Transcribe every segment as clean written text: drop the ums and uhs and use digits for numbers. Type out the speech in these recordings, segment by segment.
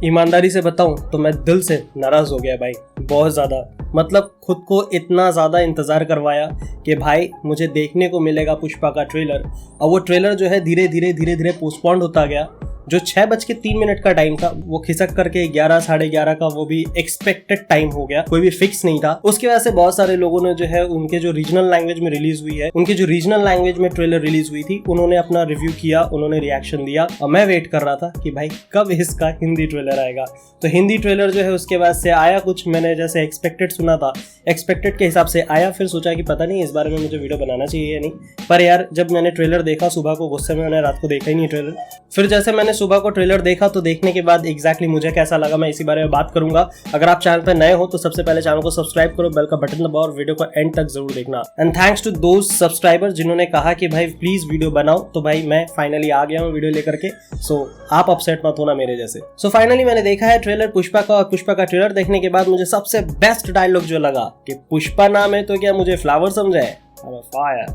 ईमानदारी से बताऊं तो मैं दिल से नाराज हो गया भाई, बहुत ज़्यादा। मतलब खुद को इतना ज़्यादा इंतज़ार करवाया कि भाई मुझे देखने को मिलेगा पुष्पा का ट्रेलर, और वो ट्रेलर जो है धीरे धीरे पोस्टपोन्ड होता गया। जो 6:03 का टाइम था वो खिसक करके 11 साढ़े 11 का, वो भी एक्सपेक्टेड टाइम हो गया, कोई भी फिक्स नहीं था। उसकी वजह से बहुत सारे लोगों ने जो है उनके जो रीजनल लैंग्वेज में रिलीज हुई है, उनकी जो रीजनल लैंग्वेज में ट्रेलर रिलीज हुई थी, उन्होंने अपना रिव्यू किया, उन्होंने रिएक्शन दिया, और मैं वेट कर रहा था कि भाई कब इसका हिंदी ट्रेलर आएगा। तो हिंदी ट्रेलर जो है उसके बाद से आया, कुछ मैंने जैसे एक्सपेक्टेड सुना था, एक्सपेक्टेड के हिसाब से आया। फिर सोचा कि पता नहीं इस बारे में मुझे वीडियो बनाना चाहिए या नहीं, पर यार जब मैंने ट्रेलर देखा सुबह को, गुस्से में मैंने रात को देखा ही नहीं ट्रेलर। फिर जैसे मैंने सुबह को ट्रेलर देखा तो देखने के बाद एग्जैक्टली मुझे कैसा लगा मैं इसी बारे में बात करूंगा। अगर आप चैनल पर नए हो तो सबसे पहले चैनल को सब्सक्राइब करो, बेल का बटन दबाओ और वीडियो को एंड तक जरूर देखना। And thanks to those subscriber जिन्होंने कहा कि भाई प्लीज वीडियो बनाओ, तो भाई मैं फाइनली आ गया हूँ वीडियो लेकर के। सो आप अपसेट मत होना मेरे जैसे। सो फाइनली मैंने देखा है ट्रेलर पुष्पा का, और पुष्पा का ट्रेलर देखने के बाद मुझे सबसे बेस्ट डायलॉग जो लगा कि पुष्पा नाम है तो क्या मुझे फ्लावर समझा है। Fire,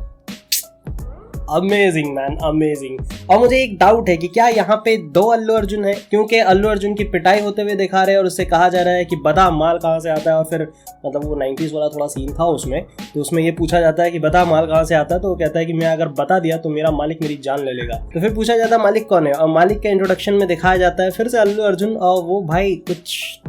amazing man, amazing. और मुझे एक डाउट है कि क्या यहाँ पे 2 अल्लू अर्जुन है, क्योंकि अल्लू अर्जुन की पिटाई होते हुए दिखा रहे हैं और उससे कहा जा रहा है कि बादाम माल कहाँ से आता है। और फिर मतलब वो 90s वाला थोड़ा सीन था उसमें, तो उसमें ये पूछा जाता है कि बादाम माल कहाँ से आता है, तो वो कहता है कि मैं अगर बता दिया तो मेरा मालिक मेरी जान ले लेगा। तो फिर पूछा जाता है मालिक कौन है, और मालिक के इंट्रोडक्शन में दिखाया जाता है फिर से अल्लू अर्जुन, और वो भाई कुछ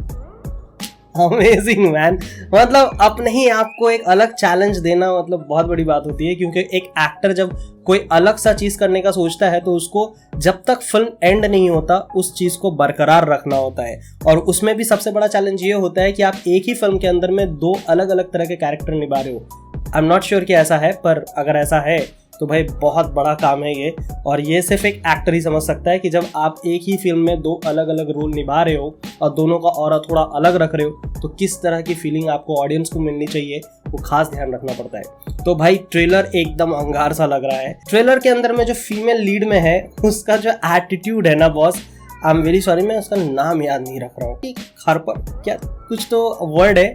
अमेजिंग मैन। मतलब अपने ही आपको एक अलग चैलेंज देना मतलब बहुत बड़ी बात होती है, क्योंकि एक एक्टर जब कोई अलग सा चीज करने का सोचता है तो उसको जब तक फिल्म एंड नहीं होता उस चीज को बरकरार रखना होता है। और उसमें भी सबसे बड़ा चैलेंज ये होता है कि आप एक ही फिल्म के अंदर में 2 अलग अलग तरह के कैरेक्टर निभा रहे हो। आई एम नॉट श्योर कि ऐसा है, पर अगर ऐसा है तो भाई बहुत बड़ा काम है ये। और ये सिर्फ एक एक्टर ही समझ सकता है कि जब आप एक ही फिल्म में 2 अलग अलग रोल निभा रहे हो और दोनों का ऑरा थोड़ा अलग रख रहे हो, तो किस तरह की फीलिंग आपको ऑडियंस को मिलनी चाहिए, वो खास ध्यान रखना पड़ता है। तो भाई ट्रेलर एकदम अंगार सा लग रहा है। ट्रेलर के अंदर में जो फीमेल लीड में है उसका जो एटीट्यूड है ना boss, I am very sorry मैं उसका नाम याद नहीं रख रहा हूँ, खरपर क्या कुछ तो वर्ड है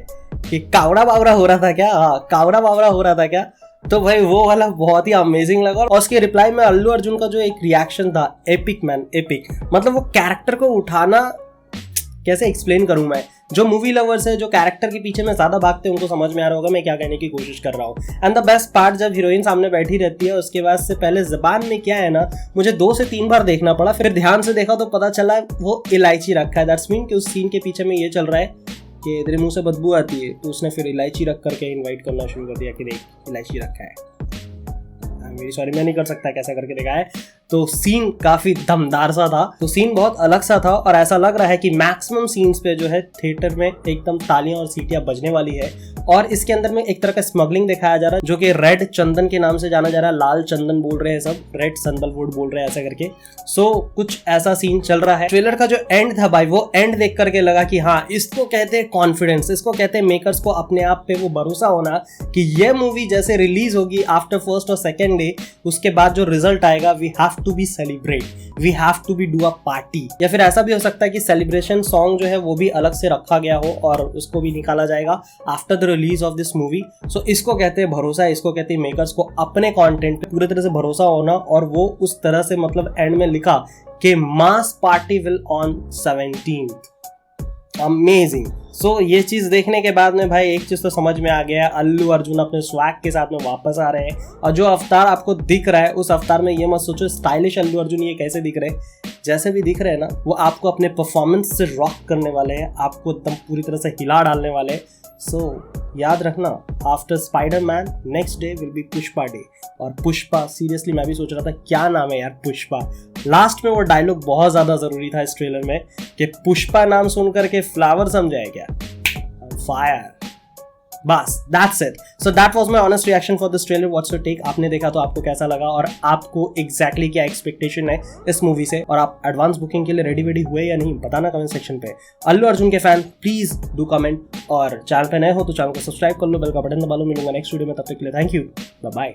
कि कावड़ा बावड़ा हो रहा था क्या, हाँ कावड़ा बावड़ा हो रहा था क्या। तो भाई वो वाला बहुत ही अमेजिंग लगा। और उसके रिप्लाई में अल्लू अर्जुन का जो एक रिएक्शन था, एपिक मैन, एपिक। मतलब वो कैरेक्टर को उठाना, कैसे एक्सप्लेन करूं मैं। जो मूवी लवर्स है, जो कैरेक्टर के पीछे में ज्यादा भागते हैं, उनको समझ में आ रहा होगा मैं क्या कहने की कोशिश कर रहा हूँ। एंड द बेस्ट पार्ट, जब हीरोइन सामने बैठी रहती है उसके बाद से पहले जबान में क्या है ना, मुझे 2 से 3 बार देखना पड़ा, फिर ध्यान से देखा तो पता चला वो इलायची रखा है। दैट्स मीन कि उस सीन के पीछे में ये चल रहा है कि तेरे मुंह से बदबू आती है, तो उसने फिर इलायची रख करके इनवाइट करना शुरू कर दिया कि देख इलायची रखा है। मेरी सॉरी मैं नहीं कर सकता कैसा करके देखा है। तो सीन काफी दमदार सा था, तो सीन बहुत अलग सा था, और ऐसा लग रहा है कि मैक्सिमम सीन्स पे जो है थिएटर में एकदम तालियां और सीटियां बजने वाली है। और इसके अंदर में एक तरह का स्मगलिंग दिखाया जा रहा है, जो कि रेड चंदन के नाम से जाना जा रहा है। लाल चंदन बोल रहे हैं सब, रेड सैंडलवुड बोल रहे हैं ऐसा करके। सो कुछ ऐसा सीन चल रहा है। ट्रेलर का जो एंड था भाई, वो एंड देख करके लगा कि हाँ इसको कहते हैं कॉन्फिडेंस, इसको कहते हैं मेकर्स को अपने आप पे वो भरोसा होना कि ये मूवी जैसे रिलीज होगी आफ्टर फर्स्ट और सेकेंड डे, उसके बाद जो रिजल्ट आएगा we have to be celebrate, we have to be do a party. या फिर ऐसा भी हो सकता है कि सेलिब्रेशन सॉन्ग जो है वो भी अलग से रखा गया हो और उसको भी निकाला जाएगा after the release of this movie. So इसको कहते हैं भरोसा, इसको कहते हैं मेकर्स को अपने कंटेंट पे पूरी तरह से भरोसा होना। और वो उस तरह से मतलब एंड में लिखा कि mass party will on 17th। Amazing. So ये चीज देखने के बाद में भाई एक चीज तो समझ में आ गया, अल्लू अर्जुन अपने स्वैग के साथ में वापस आ रहे हैं। और जो अवतार आपको दिख रहा है उस अवतार में ये मत सोचो स्टाइलिश अल्लू अर्जुन ये कैसे दिख रहे हैं, जैसे भी दिख रहे हैं ना वो आपको अपने परफॉर्मेंस से रॉक करने वाले हैं, आपको एकदम पूरी तरह से हिला डालने वाले हैं। सो याद रखना, after Spiderman next day will be Pushpa day. और पुष्पा, सीरियसली मैं भी सोच रहा था क्या नाम है यार पुष्पा। लास्ट में वो डायलॉग बहुत ज्यादा जरूरी था इस ट्रेलर में कि पुष्पा नाम सुन करके फ्लावर समझाए क्या, फायर। बस that's it. So that was my honest reaction for this trailer. What's your take? आपने देखा तो आपको कैसा लगा, और आपको एग्जैक्टली क्या एक्सपेक्टेशन है इस मूवी से, और आप एडवांस बुकिंग के लिए रेडी हुए या नहीं बताना कमेंट सेक्शन पे। अल्लू अर्जुन के फैन प्लीज डू कमेंट, और चैनल पे नए हो तो चैनल को सब्सक्राइब कर लो, बेल का बटन दबा लो। मिलूंगा नेक्स्ट वीडियो में, तब तक के लिए थैंक यू, बाय बाय।